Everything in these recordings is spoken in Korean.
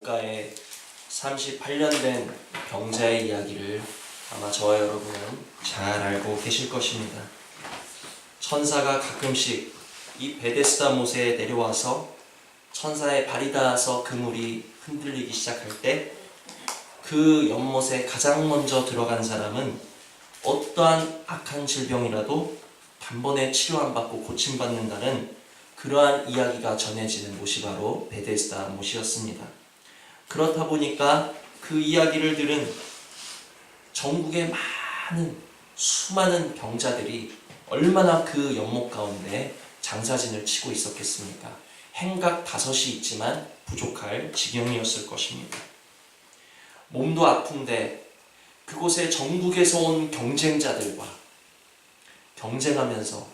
가에 38년 된 병자의 이야기를 아마 저와 여러분은 잘 알고 계실 것입니다. 천사가 가끔씩 이 베데스다 못에 내려와서 천사의 발이 닿아서 그물이 흔들리기 시작할 때 그 연못에 가장 먼저 들어간 사람은 어떠한 악한 질병이라도 단번에 치료 안 받고 고침받는다는 그러한 이야기가 전해지는 못이 바로 베데스다 못이었습니다. 그렇다 보니까 그 이야기를 들은 전국의 수많은 병자들이 얼마나 그 연못 가운데 장사진을 치고 있었겠습니까? 행각 5이 있지만 부족할 지경이었을 것입니다. 몸도 아픈데 그곳에 전국에서 온 경쟁자들과 경쟁하면서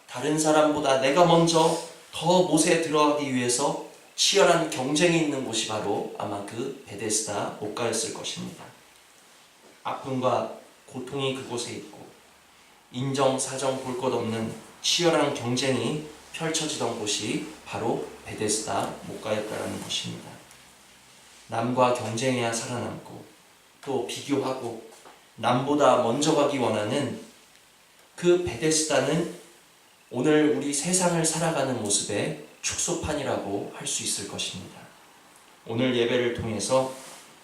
다른 사람보다 내가 먼저 더 못에 들어가기 위해서 치열한 경쟁이 있는 곳이 바로 아마 그 베데스다 못가였을 것입니다. 아픔과 고통이 그곳에 있고 인정사정 볼 것 없는 치열한 경쟁이 펼쳐지던 곳이 바로 베데스다 못가였다는 것입니다. 남과 경쟁해야 살아남고 또 비교하고 남보다 먼저 가기 원하는 그 베데스다는 오늘 우리 세상을 살아가는 모습의 축소판이라고 할 수 있을 것입니다. 오늘 예배를 통해서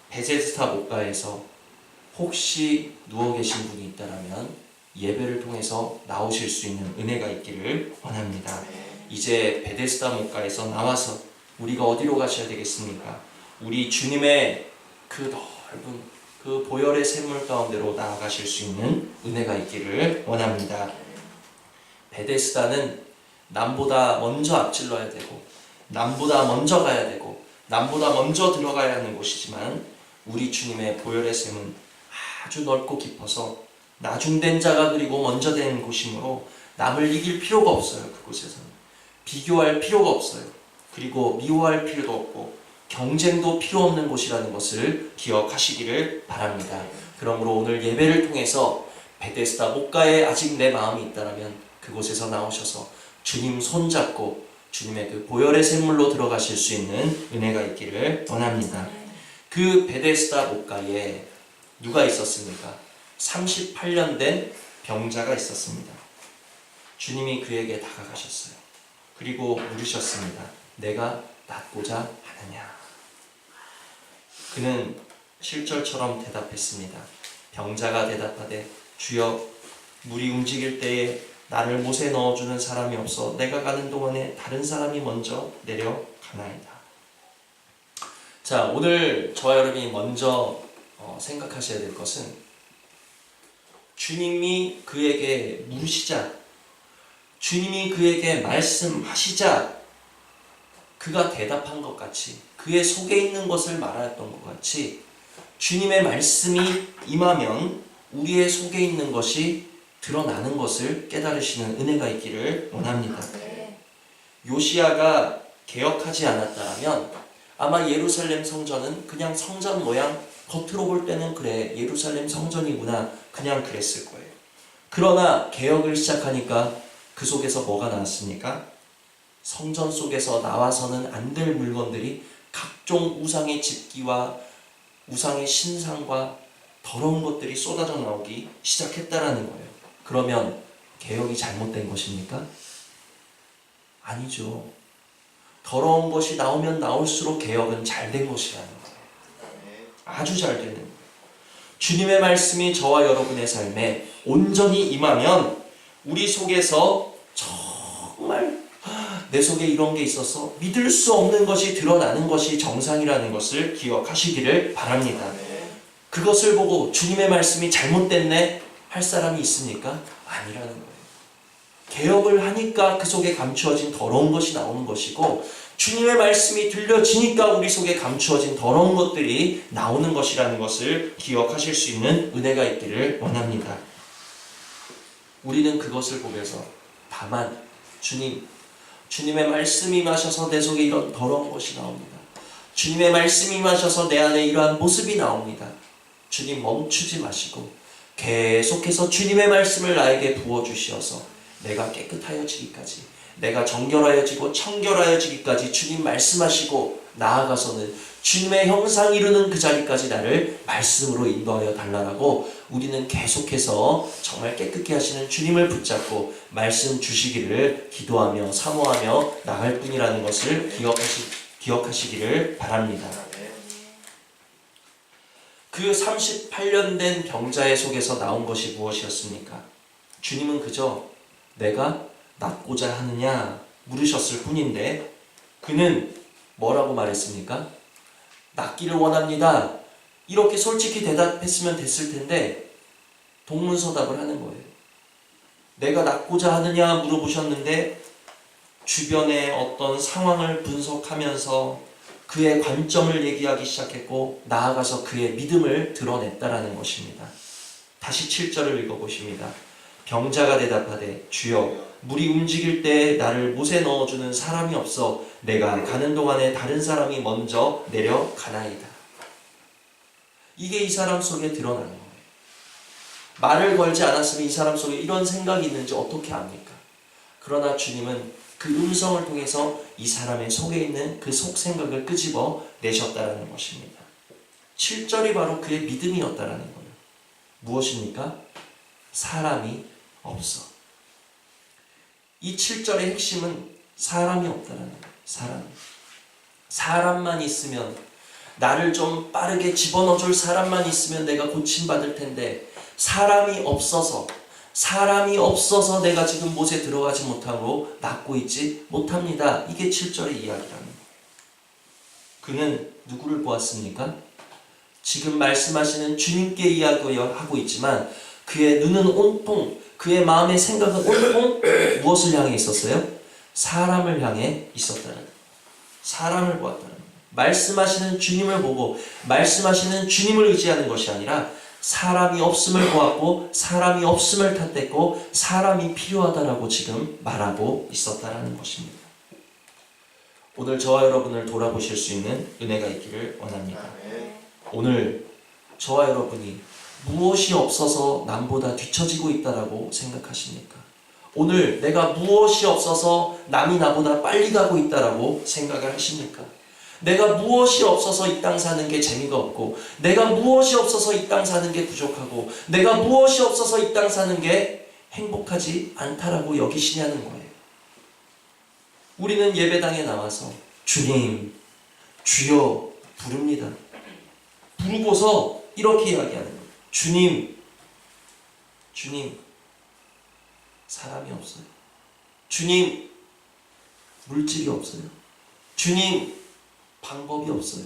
베데스다 못가에서 혹시 누워 계신 분이 있다면 예배를 통해서 나오실 수 있는 은혜가 있기를 원합니다. 이제 베데스다 못가에서 나와서 우리가 어디로 가셔야 되겠습니까? 우리 주님의 그 넓은 그 보혈의 샘물 가운데로 나아가실 수 있는 은혜가 있기를 원합니다. 베데스다는 남보다 먼저 앞질러야 되고 남보다 먼저 가야 되고 남보다 먼저 들어가야 하는 곳이지만 우리 주님의 보혈의 샘은 아주 넓고 깊어서 나중된 자가 그리고 먼저 된 곳이므로 남을 이길 필요가 없어요. 그곳에서는 비교할 필요가 없어요. 그리고 미워할 필요도 없고 경쟁도 필요 없는 곳이라는 것을 기억하시기를 바랍니다. 그러므로 오늘 예배를 통해서 베데스다 못가에 아직 내 마음이 있다면 그곳에서 나오셔서 주님 손잡고 주님의 그 보혈의 샘물로 들어가실 수 있는 은혜가 있기를 원합니다. 그 베데스다 못가에 누가 있었습니까? 38년 된 병자가 있었습니다. 주님이 그에게 다가가셨어요. 그리고 물으셨습니다. 내가 낫고자 하느냐? 그는 실절처럼 대답했습니다. 병자가 대답하되 주여 물이 움직일 때에 나를 못에 넣어주는 사람이 없어 내가 가는 동안에 다른 사람이 먼저 내려가나이다. 자, 오늘 저와 여러분이 먼저 생각하셔야 될 것은 주님이 그에게 물으시자, 주님이 그에게 말씀하시자 그가 대답한 것 같이 그의 속에 있는 것을 말하였던 것 같이 주님의 말씀이 임하면 우리의 속에 있는 것이 드러나는 것을 깨달으시는 은혜가 있기를 원합니다. 요시야가 개혁하지 않았다면 아마 예루살렘 성전은 그냥 성전 모양 겉으로 볼 때는 그래 예루살렘 성전이구나 그냥 그랬을 거예요. 그러나 개혁을 시작하니까 그 속에서 뭐가 나왔습니까? 성전 속에서 나와서는 안 될 물건들이 각종 우상의 집기와 우상의 신상과 더러운 것들이 쏟아져 나오기 시작했다라는 거예요. 그러면 개혁이 잘못된 것입니까? 아니죠. 더러운 것이 나오면 나올수록 개혁은 잘된 것이라는 거예요. 아주 잘 되는 거예요. 주님의 말씀이 저와 여러분의 삶에 온전히 임하면 우리 속에서 정말 내 속에 이런 게 있어서 믿을 수 없는 것이 드러나는 것이 정상이라는 것을 기억하시기를 바랍니다. 그것을 보고 주님의 말씀이 잘못됐네 할 사람이 있습니까? 아니라는 거예요. 개혁을 하니까 그 속에 감추어진 더러운 것이 나오는 것이고 주님의 말씀이 들려지니까 우리 속에 감추어진 더러운 것들이 나오는 것이라는 것을 기억하실 수 있는 은혜가 있기를 원합니다. 우리는 그것을 보면서 다만 주님의 말씀이 임하셔서 내 속에 이런 더러운 것이 나옵니다. 주님의 말씀이 임하셔서 내 안에 이러한 모습이 나옵니다. 주님 멈추지 마시고 계속해서 주님의 말씀을 나에게 부어주시어서 내가 깨끗하여지기까지 내가 정결하여지고 청결하여지기까지 주님 말씀하시고 나아가서는 주님의 형상 이루는 그 자리까지 나를 말씀으로 인도하여 달라라고 우리는 계속해서 정말 깨끗게 하시는 주님을 붙잡고 말씀 주시기를 기도하며 사모하며 나갈 뿐이라는 것을 기억하시기를 바랍니다. 그 38년 된 병자의 속에서 나온 것이 무엇이었습니까? 주님은 그저 내가 낫고자 하느냐 물으셨을 뿐인데 그는 뭐라고 말했습니까? 낫기를 원합니다. 이렇게 솔직히 대답했으면 됐을 텐데 동문서답을 하는 거예요. 내가 낫고자 하느냐 물어보셨는데 주변의 어떤 상황을 분석하면서 그의 관점을 얘기하기 시작했고 나아가서 그의 믿음을 드러냈다라는 것입니다. 다시 7절을 읽어보십니다. 병자가 대답하되 주여 물이 움직일 때 나를 못에 넣어주는 사람이 없어 내가 가는 동안에 다른 사람이 먼저 내려가나이다. 이게 이 사람 속에 드러나는 거예요. 말을 걸지 않았으면 이 사람 속에 이런 생각이 있는지 어떻게 압니까? 그러나 주님은 그 음성을 통해서 이 사람의 속에 있는 그 속 생각을 끄집어 내셨다라는 것입니다. 7절이 바로 그의 믿음이었다라는 거예요. 무엇입니까? 사람이 없어. 이 7절의 핵심은 사람이 없다라는 거예요. 사람만 있으면 나를 좀 빠르게 집어넣어줄 사람만 있으면 내가 고침받을 텐데 사람이 없어서 내가 지금 못에 들어가지 못하고 낫고 있지 못합니다. 이게 7절의 이야기라는 거예요. 그는 누구를 보았습니까? 지금 말씀하시는 주님께 이야기하고 있지만 그의 눈은 온통, 그의 마음의 생각은 온통 무엇을 향해 있었어요? 사람을 향해 있었다는 거예요. 사람을 보았다는 거예요. 말씀하시는 주님을 보고 말씀하시는 주님을 의지하는 것이 아니라 사람이 없음을 보았고 사람이 없음을 탓했고 사람이 필요하다라고 지금 말하고 있었다라는 것입니다. 오늘 저와 여러분을 돌아보실 수 있는 은혜가 있기를 원합니다. 오늘 저와 여러분이 무엇이 없어서 남보다 뒤처지고 있다라고 생각하십니까? 오늘 내가 무엇이 없어서 남이 나보다 빨리 가고 있다라고 생각을 하십니까? 내가 무엇이 없어서 이 땅 사는 게 재미가 없고 내가 무엇이 없어서 이 땅 사는 게 부족하고 내가 무엇이 없어서 이 땅 사는 게 행복하지 않다라고 여기시냐는 거예요. 우리는 예배당에 나와서 주님, 주여 부릅니다. 부르고서 이렇게 이야기하는 거예요. 주님, 사람이 없어요. 주님, 물질이 없어요. 주님, 방법이 없어요.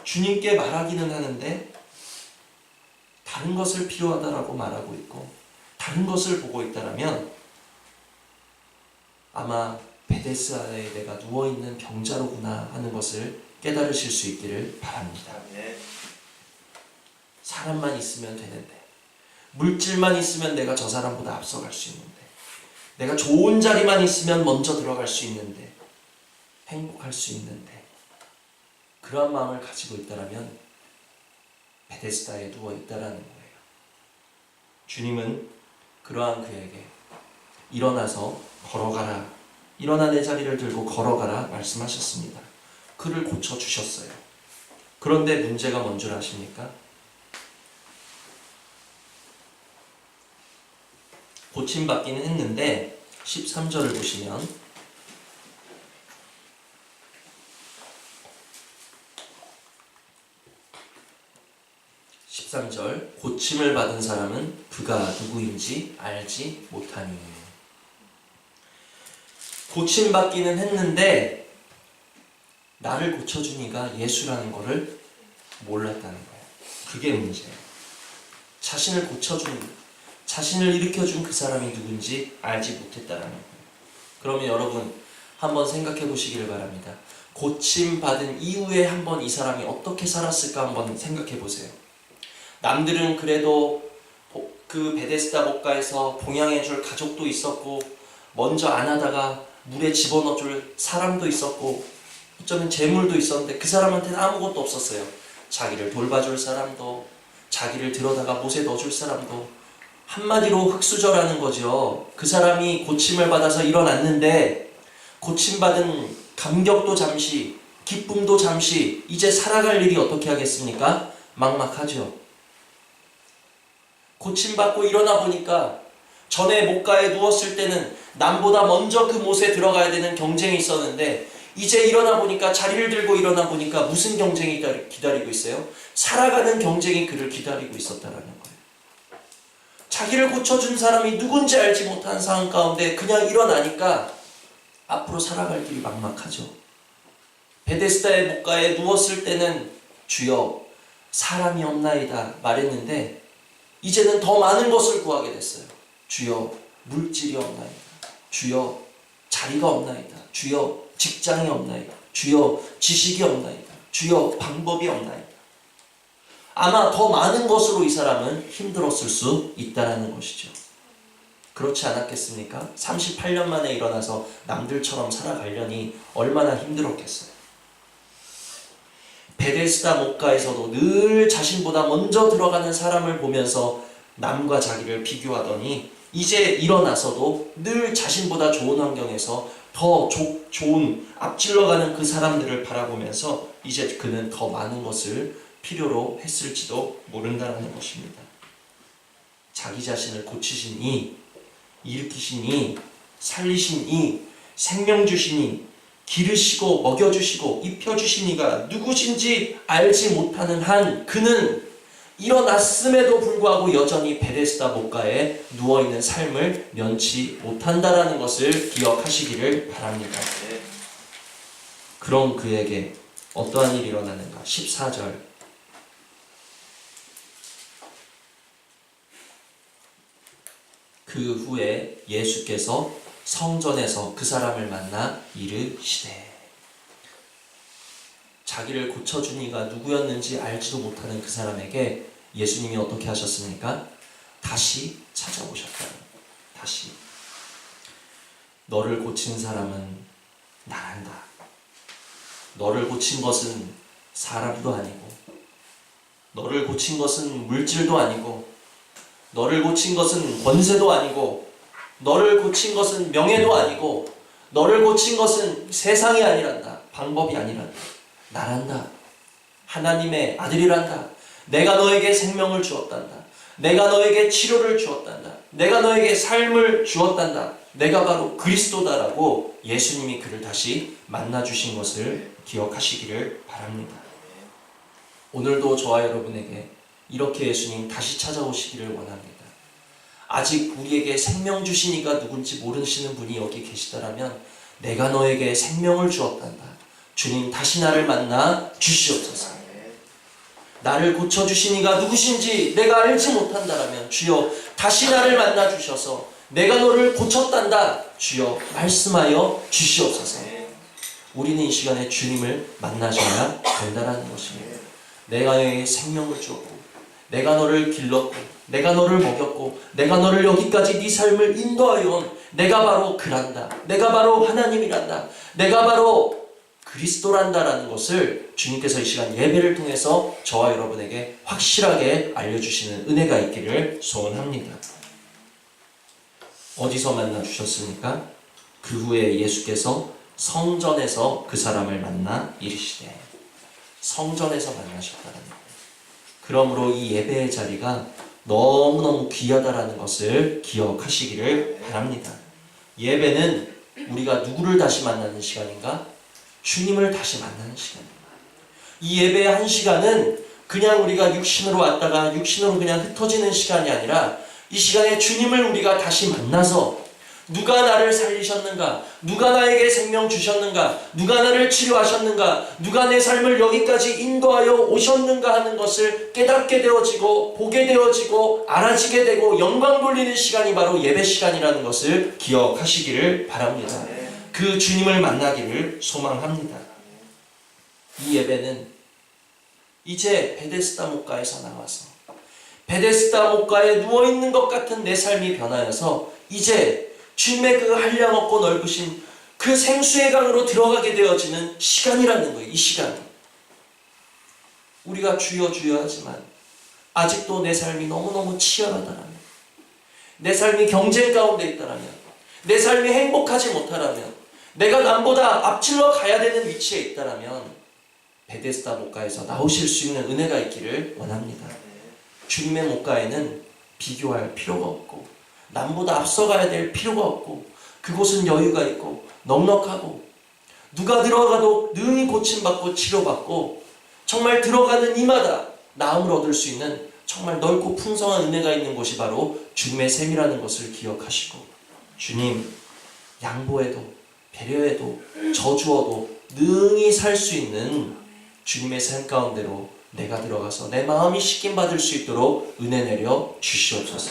주님께 말하기는 하는데 다른 것을 필요하다라고 말하고 있고 다른 것을 보고 있다라면 아마 베데스다에 내가 누워있는 병자로구나 하는 것을 깨달으실 수 있기를 바랍니다. 사람만 있으면 되는데 물질만 있으면 내가 저 사람보다 앞서갈 수 있는데 내가 좋은 자리만 있으면 먼저 들어갈 수 있는데 행복할 수 있는데 그러한 마음을 가지고 있다라면 베데스다에 누워 있다라는 거예요. 주님은 그러한 그에게 일어나서 걸어가라, 일어나 내 자리를 들고 걸어가라 말씀하셨습니다. 그를 고쳐주셨어요. 그런데 문제가 뭔 줄 아십니까? 고침받기는 했는데 13절을 보시면 13절 고침을 받은 사람은 그가 누구인지 알지 못하니. 고침받기는 했는데 나를 고쳐준 이가 예수라는 것을 몰랐다는 거예요. 그게 문제예요. 자신을 고쳐준, 자신을 일으켜준 그 사람이 누군지 알지 못했다는 거예요. 그러면 여러분 한번 생각해 보시기를 바랍니다. 고침받은 이후에 한번 이 사람이 어떻게 살았을까 한번 생각해 보세요. 남들은 그래도 그 베데스다 목가에서 봉양해줄 가족도 있었고 먼저 안 하다가 물에 집어넣어줄 사람도 있었고 어쩌면 재물도 있었는데 그 사람한테는 아무것도 없었어요. 자기를 돌봐줄 사람도 자기를 들어다가 못에 넣어줄 사람도 한마디로 흙수저라는 거죠. 그 사람이 고침을 받아서 일어났는데 고침받은 감격도 잠시, 기쁨도 잠시, 이제 살아갈 일이 어떻게 하겠습니까? 막막하죠. 고침받고 일어나 보니까 전에 목가에 누웠을 때는 남보다 먼저 그 못에 들어가야 되는 경쟁이 있었는데 이제 일어나 보니까, 자리를 들고 일어나 보니까 무슨 경쟁이 기다리고 있어요? 살아가는 경쟁이 그를 기다리고 있었다라는 거예요. 자기를 고쳐준 사람이 누군지 알지 못한 상황 가운데 그냥 일어나니까 앞으로 살아갈 길이 막막하죠. 베데스다의 목가에 누웠을 때는 주여 사람이 없나이다 말했는데 이제는 더 많은 것을 구하게 됐어요. 주여 물질이 없나이다. 주여 자리가 없나이다. 주여 직장이 없나이다. 주여 지식이 없나이다. 주여 방법이 없나이다. 아마 더 많은 것으로 이 사람은 힘들었을 수 있다는 것이죠. 그렇지 않았겠습니까? 38년 만에 일어나서 남들처럼 살아가려니 얼마나 힘들었겠어요. 베데스다 목가에서도 늘 자신보다 먼저 들어가는 사람을 보면서 남과 자기를 비교하더니 이제 일어나서도 늘 자신보다 좋은 환경에서 더 좋은 앞질러가는 그 사람들을 바라보면서 이제 그는 더 많은 것을 필요로 했을지도 모른다는 것입니다. 자기 자신을 고치시니, 일으키시니, 살리시니, 생명 주시니, 기르시고 먹여주시고 입혀주시니가 누구신지 알지 못하는 한 그는 일어났음에도 불구하고 여전히 베데스다 목가에 누워있는 삶을 면치 못한다라는 것을 기억하시기를 바랍니다. 그럼 그에게 어떠한 일이 일어나는가? 14절. 그 후에 예수께서 성전에서 그 사람을 만나 이르시되. 자기를 고쳐준 이가 누구였는지 알지도 못하는 그 사람에게 예수님이 어떻게 하셨습니까? 다시 찾아오셨다. 다시. 너를 고친 사람은 나란다. 너를 고친 것은 사람도 아니고, 너를 고친 것은 물질도 아니고, 너를 고친 것은 권세도 아니고, 너를 고친 것은 명예도 아니고, 너를 고친 것은 세상이 아니란다. 방법이 아니란다. 나란다. 하나님의 아들이란다. 내가 너에게 생명을 주었단다. 내가 너에게 치료를 주었단다. 내가 너에게 삶을 주었단다. 내가 바로 그리스도다라고 예수님이 그를 다시 만나주신 것을 기억하시기를 바랍니다. 오늘도 저와 여러분에게 이렇게 예수님 다시 찾아오시기를 원합니다. 아직 우리에게 생명 주신 이가 누군지 모르시는 분이 여기 계시다라면 내가 너에게 생명을 주었단다. 주님 다시 나를 만나 주시옵소서. 나를 고쳐주신 이가 누구신지 내가 알지 못한다라면 주여 다시 나를 만나 주셔서 내가 너를 고쳤단다. 주여 말씀하여 주시옵소서. 우리는 이 시간에 주님을 만나셔야 된다는 것입니다. 내가 너에게 생명을 주었고, 내가 너를 길렀고, 내가 너를 먹였고, 내가 너를 여기까지 네 삶을 인도하여 온 내가 바로 그란다. 내가 바로 하나님이란다. 내가 바로 그리스도란다라는 것을 주님께서 이 시간 예배를 통해서 저와 여러분에게 확실하게 알려주시는 은혜가 있기를 소원합니다. 어디서 만나 주셨습니까? 그 후에 예수께서 성전에서 그 사람을 만나 이르시되. 성전에서 만나셨다는 거예요. 그러므로 이 예배의 자리가 너무너무 귀하다라는 것을 기억하시기를 바랍니다. 예배는 우리가 누구를 다시 만나는 시간인가? 주님을 다시 만나는 시간입니다. 이 예배의 한 시간은 그냥 우리가 육신으로 왔다가 육신으로 그냥 흩어지는 시간이 아니라 이 시간에 주님을 우리가 다시 만나서 누가 나를 살리셨는가? 누가 나에게 생명 주셨는가? 누가 나를 치료하셨는가? 누가 내 삶을 여기까지 인도하여 오셨는가 하는 것을 깨닫게 되어지고 보게 되어지고 알아지게 되고 영광 돌리는 시간이 바로 예배 시간이라는 것을 기억하시기를 바랍니다. 그 주님을 만나기를 소망합니다. 이 예배는 이제 베데스다 목가에서 나와서 베데스다 목가에 누워있는 것 같은 내 삶이 변하여서 이제 주님의 그 한량없고 넓으신 그 생수의 강으로 들어가게 되어지는 시간이라는 거예요. 이 시간이. 우리가 주여 주여 하지만 아직도 내 삶이 너무너무 치열하다라면, 내 삶이 경쟁 가운데 있다라면, 내 삶이 행복하지 못하라면, 내가 남보다 앞질러 가야 되는 위치에 있다라면 베데스다 목가에서 나오실 수 있는 은혜가 있기를 원합니다. 주님의 목가에는 비교할 필요가 없고 남보다 앞서가야 될 필요가 없고 그곳은 여유가 있고 넉넉하고 누가 들어가도 능히 고침받고 치료받고 정말 들어가는 이마다 나음을 얻을 수 있는 정말 넓고 풍성한 은혜가 있는 곳이 바로 주님의 샘이라는 것을 기억하시고 주님 양보해도 배려해도 저주어도 능히 살 수 있는 주님의 샘 가운데로 내가 들어가서 내 마음이 씻김 받을 수 있도록 은혜 내려 주시옵소서.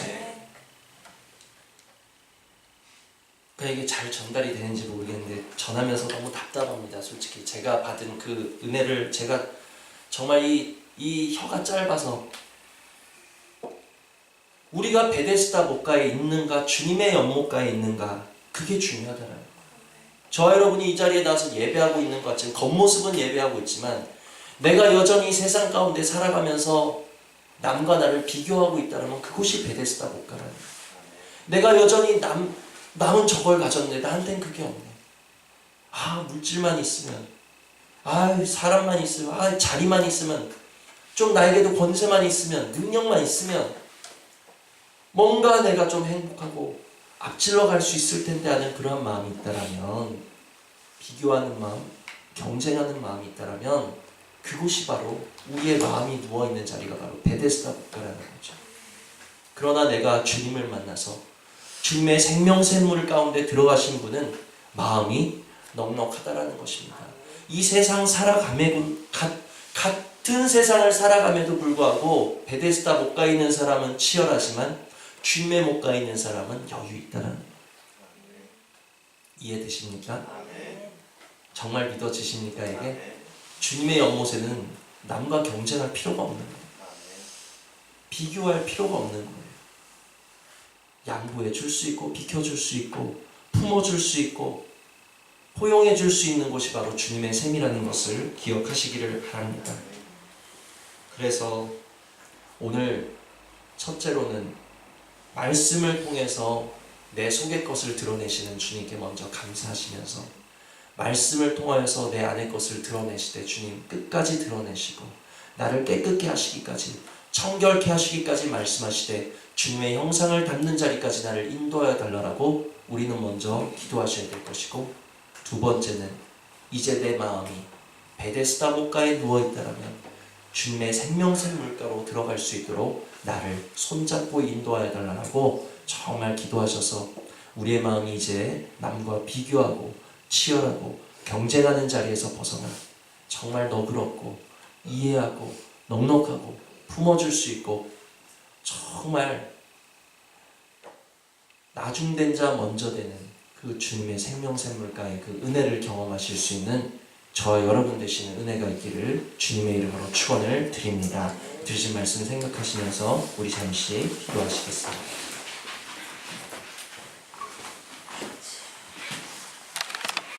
그러니까 이게 잘 전달이 되는지 모르겠는데 전하면서 너무 답답합니다. 솔직히 제가 받은 그 은혜를 제가 정말 이 혀가 짧아서 우리가 베데스다 목가에 있는가 주님의 연못가에 있는가 그게 중요하더라고요. 저와 여러분이 이 자리에 나와서 예배하고 있는 것 같지만 겉모습은 예배하고 있지만 내가 여전히 세상 가운데 살아가면서 남과 나를 비교하고 있다면 그곳이 베데스다 목가라는 거예요. 내가 여전히 남은 저걸 가졌네 나한텐 그게 없네. 물질만 있으면 사람만 있으면 자리만 있으면 좀 나에게도 권세만 있으면 능력만 있으면 뭔가 내가 좀 행복하고 앞질러 갈 수 있을 텐데 하는 그러한 마음이 있다라면 비교하는 마음, 경쟁하는 마음이 있다라면 그곳이 바로 우리의 마음이 누워있는 자리가 바로 베데스다 목가라는 거죠. 그러나 내가 주님을 만나서 주님의 생명샘물 가운데 들어가신 분은 마음이 넉넉하다라는 것입니다. 이 세상 같은 세상을 살아감에도 불구하고 베데스다 목가에 있는 사람은 치열하지만 주님의 목가에 있는 사람은 여유 있다라는 거예요. 이해되십니까? 정말 믿어지십니까 이게? 주님의 연못에는 남과 경쟁할 필요가 없는 거예요. 비교할 필요가 없는 거예요. 양보해 줄 수 있고 비켜줄 수 있고 품어줄 수 있고 포용해 줄 수 있는 곳이 바로 주님의 샘이라는 것을 기억하시기를 바랍니다. 그래서 오늘 첫째로는 말씀을 통해서 내 속의 것을 드러내시는 주님께 먼저 감사하시면서 말씀을 통하여서 내 안의 것을 드러내시되 주님 끝까지 드러내시고 나를 깨끗게 하시기까지 청결케 하시기까지 말씀하시되 주님의 형상을 담는 자리까지 나를 인도하여 달라고 우리는 먼저 기도하셔야 될 것이고 두 번째는 이제 내 마음이 베데스다 목가에 누워있다라면 주님의 생명샘 물가로 들어갈 수 있도록 나를 손잡고 인도하여 달라고 정말 기도하셔서 우리의 마음이 이제 남과 비교하고 치열하고 경쟁하는 자리에서 벗어나 정말 너그럽고 이해하고 넉넉하고 품어줄 수 있고 정말 나중된 자 먼저 되는 그 주님의 생명샘 물가의 그 은혜를 경험하실 수 있는 저와 여러분 되시는 은혜가 있기를 주님의 이름으로 축원을 드립니다. 들으신 말씀 생각하시면서 우리 잠시 기도하시겠습니다.